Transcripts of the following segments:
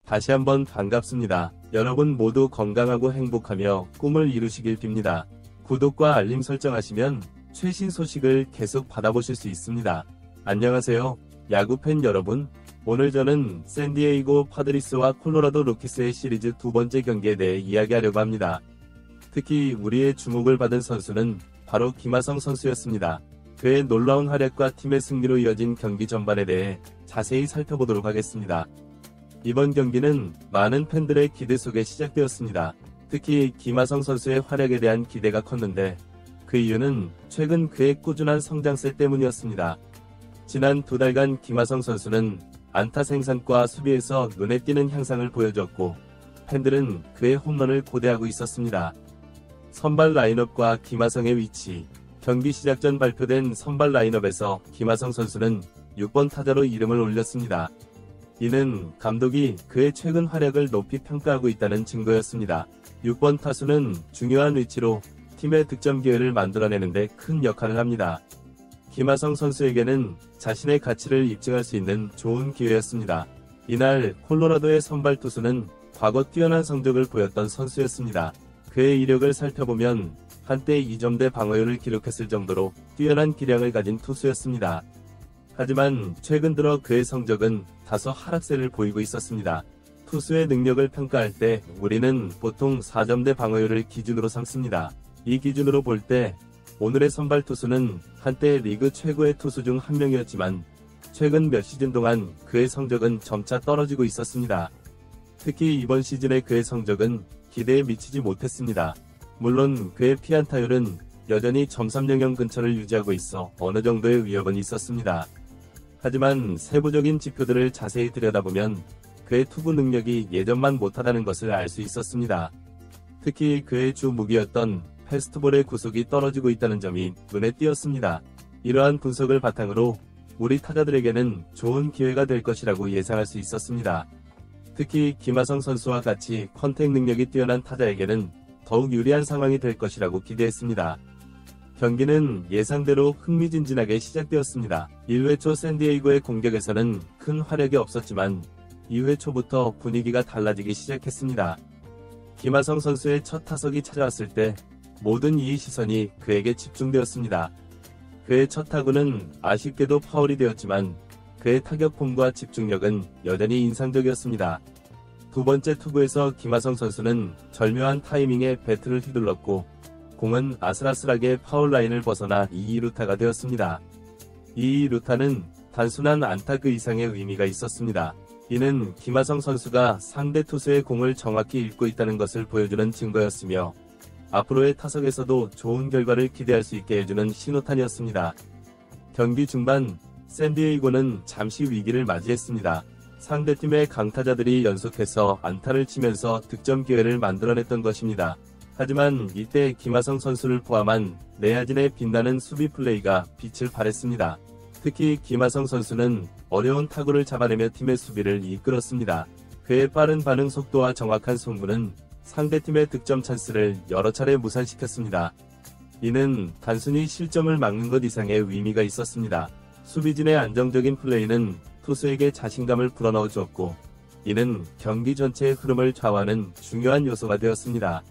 다시 한번 반갑습니다. 여러분 모두 건강하고 행복하며 꿈을 이루시길 빕니다. 구독과 알림 설정하시면 최신 소식을 계속 받아보실 수 있습니다. 안녕하세요. 야구팬 여러분. 오늘 저는 샌디에이고 파드리스와 콜로라도 로키스의 시리즈 두 번째 경기에 대해 이야기하려고 합니다. 특히 우리의 주목을 받은 선수는 바로 김하성 선수였습니다. 그의 놀라운 활약과 팀의 승리로 이어진 경기 전반에 대해 자세히 살펴보도록 하겠습니다. 이번 경기는 많은 팬들의 기대 속에 시작되었습니다. 특히 김하성 선수의 활약에 대한 기대가 컸는데 그 이유는 최근 그의 꾸준한 성장세 때문이었습니다. 지난 두 달간 김하성 선수는 안타 생산과 수비에서 눈에 띄는 향상을 보여줬고 팬들은 그의 홈런을 고대하고 있었습니다. 선발 라인업과 김하성의 위치. 경기 시작 전 발표된 선발 라인업에서 김하성 선수는 6번 타자로 이름을 올렸습니다. 이는 감독이 그의 최근 활약을 높이 평가하고 있다는 증거였습니다. 6번 타수는 중요한 위치로 팀의 득점 기회를 만들어내는데 큰 역할을 합니다. 김하성 선수에게는 자신의 가치를 입증할 수 있는 좋은 기회였습니다. 이날 콜로라도의 선발 투수는 과거 뛰어난 성적을 보였던 선수였습니다. 그의 이력을 살펴보면 한때 2점대 방어율을 기록했을 정도로 뛰어난 기량을 가진 투수였습니다. 하지만 최근 들어 그의 성적은 다소 하락세를 보이고 있었습니다. 투수의 능력을 평가할 때 우리는 보통 4점대 방어율을 기준으로 삼습니다. 이 기준으로 볼 때 오늘의 선발 투수는 한때 리그 최고의 투수 중 한 명이었지만 최근 몇 시즌 동안 그의 성적은 점차 떨어지고 있었습니다. 특히 이번 시즌의 그의 성적은 기대에 미치지 못했습니다. 물론 그의 피안타율은 여전히 .300 근처를 유지하고 있어 어느 정도의 위협은 있었습니다. 하지만 세부적인 지표들을 자세히 들여다보면 그의 투구 능력이 예전만 못하다는 것을 알 수 있었습니다. 특히 그의 주 무기였던 패스트볼의 구속이 떨어지고 있다는 점이 눈에 띄었습니다. 이러한 분석을 바탕으로 우리 타자들에게는 좋은 기회가 될 것이라고 예상할 수 있었습니다. 특히 김하성 선수와 같이 컨택 능력이 뛰어난 타자에게는 더욱 유리한 상황이 될 것이라고 기대했습니다. 경기는 예상대로 흥미진진하게 시작되었습니다. 1회 초 샌디에이고의 공격에서는 큰 활약이 없었지만 2회 초부터 분위기가 달라지기 시작했습니다. 김하성 선수의 첫 타석이 찾아왔을 때 모든 이의 시선이 그에게 집중되었습니다. 그의 첫 타구는 아쉽게도 파울이 되었지만 그의 타격폼과 집중력은 여전히 인상적이었습니다. 두 번째 투구에서 김하성 선수는 절묘한 타이밍에 배트를 휘둘렀고 공은 아슬아슬하게 파울 라인을 벗어나 2루타가 되었습니다. 이 2루타는 단순한 안타 그 이상의 의미가 있었습니다. 이는 김하성 선수가 상대 투수의 공을 정확히 읽고 있다는 것을 보여주는 증거였으며 앞으로의 타석에서도 좋은 결과를 기대할 수 있게 해주는 신호탄이었습니다. 경기 중반 샌디에이고는 잠시 위기를 맞이했습니다. 상대팀의 강타자들이 연속해서 안타를 치면서 득점 기회를 만들어냈던 것입니다. 하지만 이때 김하성 선수를 포함한 내야진의 빛나는 수비 플레이가 빛을 발했습니다. 특히 김하성 선수는 어려운 타구를 잡아내며 팀의 수비를 이끌었습니다. 그의 빠른 반응 속도와 정확한 송구는 상대팀의 득점 찬스를 여러 차례 무산시켰습니다. 이는 단순히 실점을 막는 것 이상의 의미가 있었습니다. 수비진의 안정적인 플레이는 투수에게 자신감을 불어넣어 주었고 이는 경기 전체의 흐름을 좌우하는 중요한 요소가 되었습니다.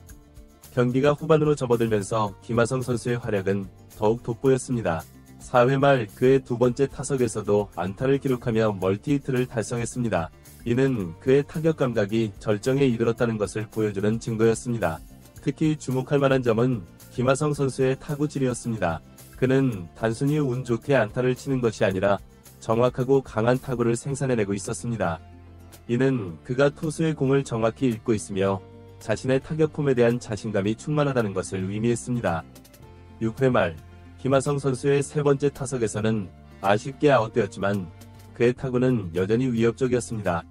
경기가 후반으로 접어들면서 김하성 선수의 활약은 더욱 돋보였습니다. 4회 말 그의 두 번째 타석에서도 안타를 기록하며 멀티히트를 달성했습니다. 이는 그의 타격 감각이 절정에 이르렀다는 것을 보여주는 증거였습니다. 특히 주목할 만한 점은 김하성 선수의 타구질이었습니다. 그는 단순히 운 좋게 안타를 치는 것이 아니라 정확하고 강한 타구를 생산해내고 있었습니다. 이는 그가 투수의 공을 정확히 읽고 있으며 자신의 타격폼에 대한 자신감이 충만하다는 것을 의미했습니다. 6회 말 김하성 선수의 세 번째 타석에서는 아쉽게 아웃되었지만 그의 타구는 여전히 위협적이었습니다.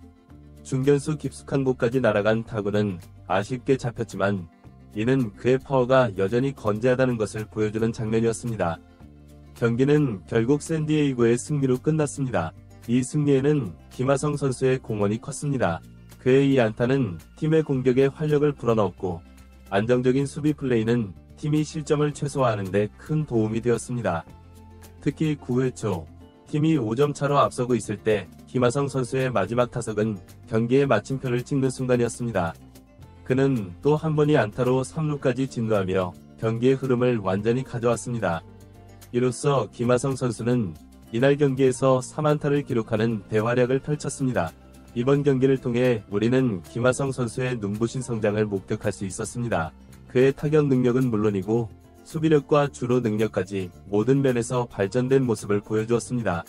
중견수 깊숙한 곳까지 날아간 타구는 아쉽게 잡혔지만 이는 그의 파워가 여전히 건재하다는 것을 보여주는 장면이었습니다. 경기는 결국 샌디에이고의 승리로 끝났습니다. 이 승리에는 김하성 선수의 공헌이 컸습니다. 그의 이 안타는 팀의 공격에 활력을 불어넣었고 안정적인 수비 플레이는 팀이 실점을 최소화하는 데 큰 도움이 되었습니다. 특히 9회 초 팀이 5점 차로 앞서고 있을 때 김하성 선수의 마지막 타석은 경기의 마침표를 찍는 순간이었습니다. 그는 또 한 번의 안타로 3루까지 진루하며 경기의 흐름을 완전히 가져왔습니다. 이로써 김하성 선수는 이날 경기에서 3안타를 기록하는 대활약을 펼쳤습니다. 이번 경기를 통해 우리는 김하성 선수의 눈부신 성장을 목격할 수 있었습니다. 그의 타격 능력은 물론이고 수비력과 주루 능력까지 모든 면에서 발전된 모습을 보여주었습니다.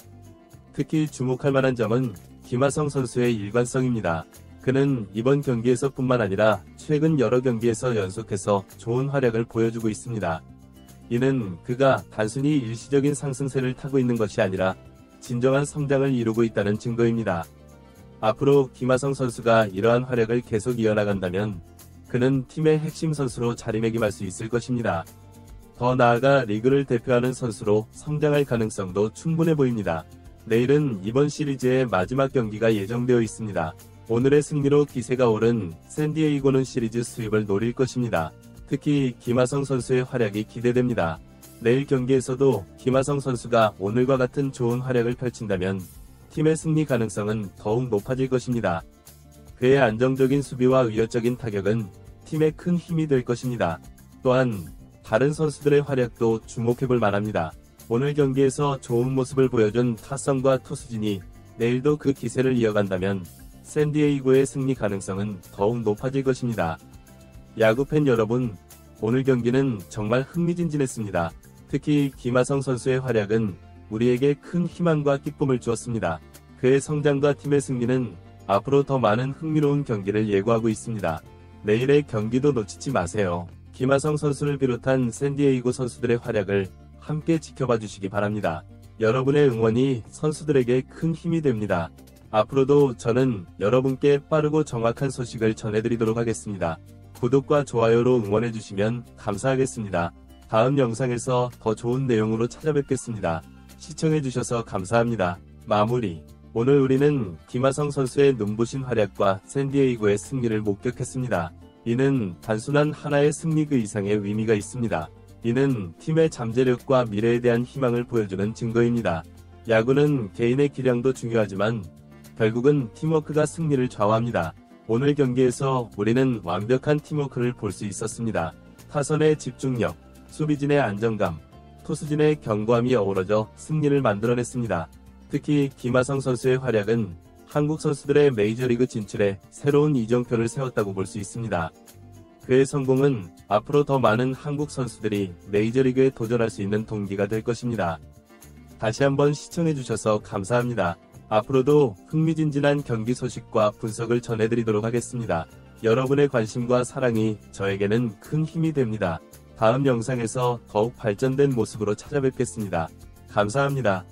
특히 주목할 만한 점은 김하성 선수의 일관성입니다. 그는 이번 경기에서 뿐만 아니라 최근 여러 경기에서 연속해서 좋은 활약을 보여주고 있습니다. 이는 그가 단순히 일시적인 상승세를 타고 있는 것이 아니라 진정한 성장을 이루고 있다는 증거입니다. 앞으로 김하성 선수가 이러한 활약을 계속 이어나간다면 그는 팀의 핵심 선수로 자리매김할 수 있을 것입니다. 더 나아가 리그를 대표하는 선수로 성장할 가능성도 충분해 보입니다. 내일은 이번 시리즈의 마지막 경기가 예정되어 있습니다. 오늘의 승리로 기세가 오른 샌디에이고는 시리즈 수입을 노릴 것입니다. 특히 김하성 선수의 활약이 기대됩니다. 내일 경기에서도 김하성 선수가 오늘과 같은 좋은 활약을 펼친다면 팀의 승리 가능성은 더욱 높아질 것입니다. 그의 안정적인 수비와 위협적인 타격은 팀에 큰 힘이 될 것입니다. 또한 다른 선수들의 활약도 주목해볼 만합니다. 오늘 경기에서 좋은 모습을 보여준 타선과 투수진이 내일도 그 기세를 이어간다면 샌디에이고의 승리 가능성은 더욱 높아질 것입니다. 야구팬 여러분, 오늘 경기는 정말 흥미진진했습니다. 특히 김하성 선수의 활약은 우리에게 큰 희망과 기쁨을 주었습니다. 그의 성장과 팀의 승리는 앞으로 더 많은 흥미로운 경기를 예고하고 있습니다. 내일의 경기도 놓치지 마세요. 김하성 선수를 비롯한 샌디에이고 선수들의 활약을 함께 지켜봐 주시기 바랍니다. 여러분의 응원이 선수들에게 큰 힘이 됩니다. 앞으로도 저는 여러분께 빠르고 정확한 소식을 전해드리도록 하겠습니다. 구독과 좋아요로 응원해 주시면 감사하겠습니다. 다음 영상에서 더 좋은 내용으로 찾아뵙겠습니다. 시청해 주셔서 감사합니다. 마무리. 오늘 우리는 김하성 선수의 눈부신 활약과 샌디에이고의 승리를 목격했습니다. 이는 단순한 하나의 승리 그 이상의 의미가 있습니다. 이는 팀의 잠재력과 미래에 대한 희망을 보여주는 증거입니다. 야구는 개인의 기량도 중요하지만 결국은 팀워크가 승리를 좌우합니다. 오늘 경기에서 우리는 완벽한 팀워크를 볼 수 있었습니다. 타선의 집중력, 수비진의 안정감, 투수진의 견고함이 어우러져 승리를 만들어냈습니다. 특히 김하성 선수의 활약은 한국 선수들의 메이저리그 진출에 새로운 이정표를 세웠다고 볼 수 있습니다. 그의 성공은 앞으로 더 많은 한국 선수들이 메이저리그에 도전할 수 있는 동기가 될 것입니다. 다시 한번 시청해주셔서 감사합니다. 앞으로도 흥미진진한 경기 소식과 분석을 전해드리도록 하겠습니다. 여러분의 관심과 사랑이 저에게는 큰 힘이 됩니다. 다음 영상에서 더욱 발전된 모습으로 찾아뵙겠습니다. 감사합니다.